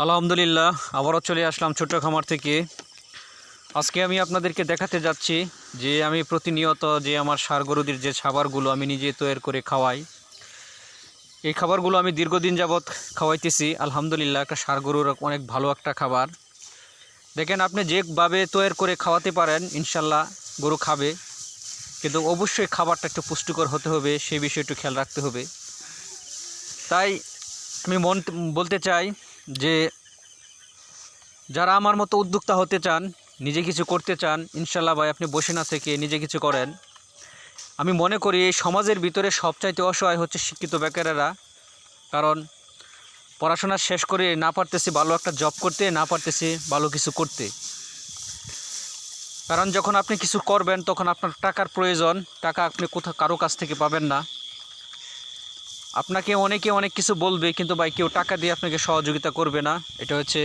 আলহামদুলিল্লাহ আবারও চলে আসলাম ছোট্ট খামার থেকে। আজকে আমি আপনাদেরকে দেখাতে যাচ্ছি যে আমি প্রতিনিয়ত যে আমার ষাঁড় গরুদের যে খাবারগুলো আমি নিজে তৈরি করে খাওয়াই, এই খাবারগুলো আমি দীর্ঘদিন যাবৎ খাওয়াইতেছি। আলহামদুলিল্লাহ একটা ষাঁড় গরুর অনেক ভালো একটা খাবার। দেখেন, আপনি যেভাবে তৈরি করে খাওয়াতে পারেন ইনশাল্লাহ গরু খাবে, কিন্তু অবশ্যই খাবারটা একটু পুষ্টিকর হতে হবে, সেই বিষয়ে একটু খেয়াল রাখতে হবে। তাই আমি বলতে চাই যে যারা আমার মতো উদ্যোক্তা হতে চান, নিজে কিছু করতে চান, ইনশাল্লাহ ভাই আপনি বসে না থেকে নিজে কিছু করেন। আমি মনে করি এই সমাজের ভিতরে সবচাইতে অসহায় হচ্ছে শিক্ষিত বেকারেরা। কারণ পড়াশোনা শেষ করে না পারতেছি ভালো একটা জব করতে, না পারতেছি ভালো কিছু করতে। কারণ যখন আপনি কিছু করবেন তখন আপনার টাকার প্রয়োজন, টাকা আপনি কোথাও কারো কাছ থেকে পাবেন না। আপনাকে অনেকে অনেক কিছু বলবে, কিন্তু ভাই কেউ টাকা দিয়ে আপনাকে সহযোগিতা করবে না। এটা হচ্ছে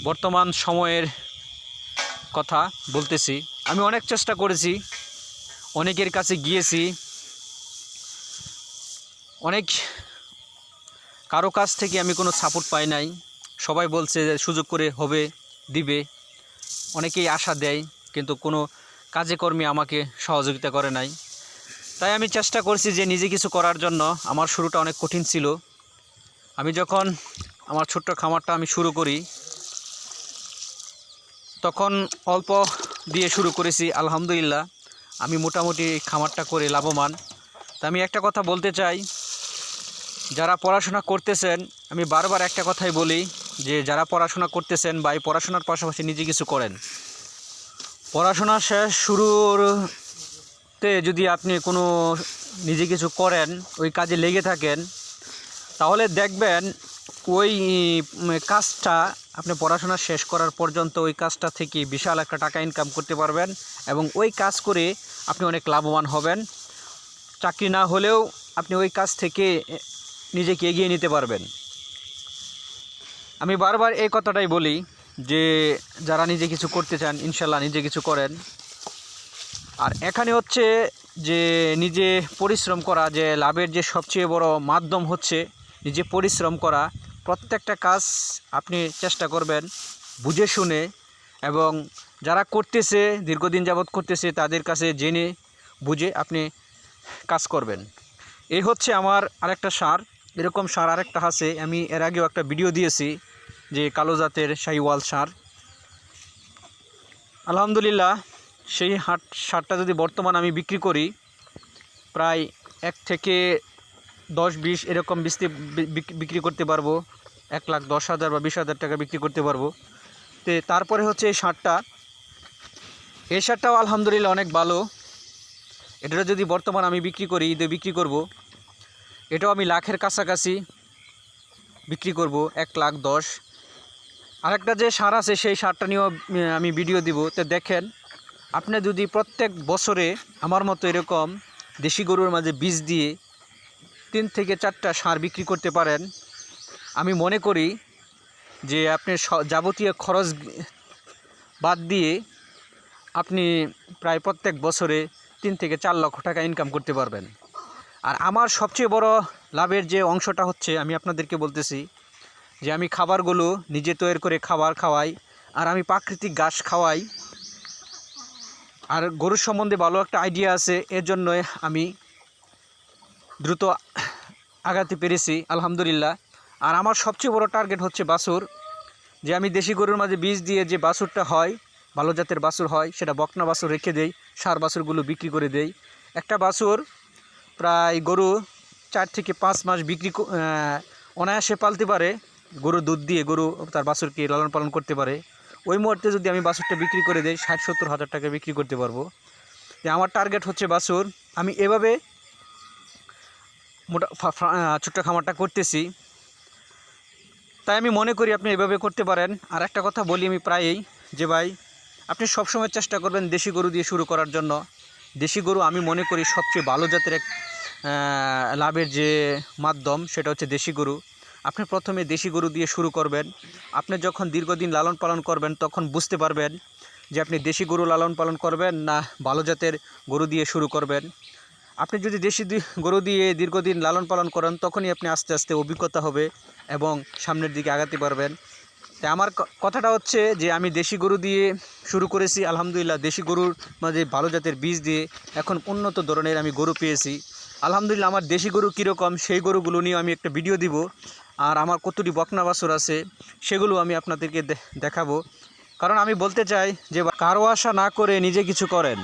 বর্তমান সময়ের কথা বলতেছি। আমি অনেক চেষ্টা করেছি, অনেকের কাছে গিয়েছি, অনেক কারো কাছ থেকে আমি কোনো সাপোর্ট পাই নাই। সবাই বলছে যে সুযোগ করে হবে, দিবে, অনেকেই আশা দেয়, কিন্তু কোনো কাজে কর্মে আমাকে সহযোগিতা করে নাই। তাই আমি চেষ্টা করছি যে নিজে কিছু করার জন্য। আমার শুরুটা অনেক কঠিন ছিল। আমি যখন আমার ছোট্ট খামারটা আমি শুরু করি তখন অল্প দিয়ে শুরু করেছি। আলহামদুলিল্লাহ আমি মোটামুটি খামারটা করে লাভবান। তা আমি একটা কথা বলতে চাই, যারা পড়াশোনা করতেছেন, আমি বারবার একটা কথাই বলি যে যারা পড়াশোনা করতেছেন বা এই পড়াশোনার পাশাপাশি নিজে কিছু করেন। পড়াশোনা শেষ শুরুতে যদি আপনি কোনো নিজে কিছু করেন, ওই কাজে লেগে থাকেন, তাহলে দেখবেন ওই কাজটা আপনি পড়াশোনা শেষ করার পর্যন্ত ওই কাজটা থেকে বিশাল একটা টাকা ইনকাম করতে পারবেন এবং ওই কাজ করে আপনি অনেক লাভবান হবেন। চাকরি না হলেও আপনি ওই কাজ থেকে নিজেকে এগিয়ে নিতে পারবেন। আমি বারবার এই কথাটাই বলি যে যারা নিজে কিছু করতে চান ইনশাল্লাহ নিজে কিছু করেন। আর এখানে হচ্ছে যে নিজে পরিশ্রম করা, যে লাভের যে সবচেয়ে বড় মাধ্যম হচ্ছে নিজে পরিশ্রম করা। প্রত্যেকটা কাজ আপনি চেষ্টা করবেন বুঝে শুনে, এবং যারা করতেছে দীর্ঘদিন যাবৎ করতেছে তাদের কাছে জেনে বুঝে আপনি কাজ করবেন। এই হচ্ছে আমার আরেকটা ষাঁড়। এরকম ষাঁড় আরেকটা আছে, আমি এর আগেও একটা ভিডিও দিয়েছি, যে কালো জাতের শাহিওয়াল ষাঁড়। আলহামদুলিল্লাহ সেই ষাঁড়টা যদি বর্তমান আমি বিক্রি করি, প্রায় 1 থেকে 10-20 এরকম বিক্রি করতে পারবো। 1,10,000 বা 20,000 টাকা বিক্রি করতে পারবো। তো তারপরে হচ্ছে এই ষাঁড়টাও আলহামদুলিল্লাহ অনেক ভালো। এটা যদি বর্তমান আমি বিক্রি করি, ঈদে বিক্রি করব, এটাও আমি লাখের কাছাকাছি বিক্রি করব, 1,10,000। আরেকটা যে ষাঁড় আছে সেই ষাঁড়টা নিয়েও আমি ভিডিও দিব। তো দেখেন, আপনি যদি প্রত্যেক বছরে আমার মতো এরকম দেশি গরুর মাঝে বীজ দিয়ে 3 থেকে 4টা ষাঁড় বিক্রি করতে পারেন, আমি মনে করি যে আপনি যাবতীয় খরচ বাদ দিয়ে আপনি প্রায় প্রত্যেক বছরে 3 থেকে 4 লক্ষ টাকা ইনকাম করতে পারবেন। আর আমার সবচেয়ে বড় লাভের যে অংশটা হচ্ছে, আমি আপনাদেরকে বলতেছি যে আমি খাবারগুলো নিজে তৈরি করে খাওয়াই, আর আমি প্রাকৃতিক ঘাস খাওয়াই। আর গরুর সম্বন্ধে ভালো একটা আইডিয়া আছে, এর জন্যই আমি দ্রুত আগাতে পেরেছি আলহামদুলিল্লাহ। আর আমার সবচেয়ে বড় টার্গেট হচ্ছে বাছুর, যে আমি দেশি গরুর মাঝে বীজ দিয়ে যে বাছুরটা হয়, ভালো জাতের বাছুর হয়, সেটা বকনা বাছুর রেখে দেই, ষাঁড় বাছুরগুলো বিক্রি করে দেই। একটা বাছুর প্রায় গরু 4 থেকে 5 মাস অনায়াসে পালতে পারে। গরু দুধ দিয়ে গরু তার বাছুরকে লালন পালন করতে পারে। ওই মুহূর্তে যদি আমি বাছুরটা বিক্রি করে দেই 60-70 হাজার টাকা বিক্রি করতে পারবো। আমার টার্গেট হচ্ছে বাছুর। আমি এভাবে ছোট্ট খামারটা করতেছি। তাই আমি মনে করি আপনি এভাবে করতে পারেন। আর একটা কথা বলি আমি প্রায়ই, যে ভাই আপনি সবসময় চেষ্টা করবেন দেশি গরু দিয়ে শুরু করার জন্য। দেশি গরু আমি মনে করি সবচেয়ে ভালো জাতের এক লাভের যে মাধ্যম, সেটা হচ্ছে দেশি গরু। আপনি প্রথমে দেশি গরু দিয়ে শুরু করবেন। আপনি যখন দীর্ঘদিন লালন পালন করবেন তখন বুঝতে পারবেন যে আপনি দেশি গরু লালন পালন করবেন না ভালো জাতের গরু দিয়ে শুরু করবেন। আপনি যদি দেশি গরু দিয়ে দীর্ঘদিন লালন পালন করেন তখনই আপনি আস্তে আস্তে অভিজ্ঞতা হবে এবং সামনের দিকে আগাতে পারবেন। তাই আমার কথাটা হচ্ছে যে আমি দেশি গরু দিয়ে শুরু করেছি, আলহামদুলিল্লাহ দেশি গরুর মাঝে ভালো জাতের বীজ দিয়ে এখন উন্নত ধরনের আমি গরু পেয়েছি। আলহামদুলিল্লাহ আমার দেশি গরু কীরকম সেই গরুগুলো নিয়ে আমি একটা ভিডিও দিব, আর আমার কতটি বকনা বাছুর আছে সেগুলো আমি আপনাদেরকে দেখাবো। কারণ আমি বলতে চাই যে কারো আশা না করে নিজে কিছু করেন।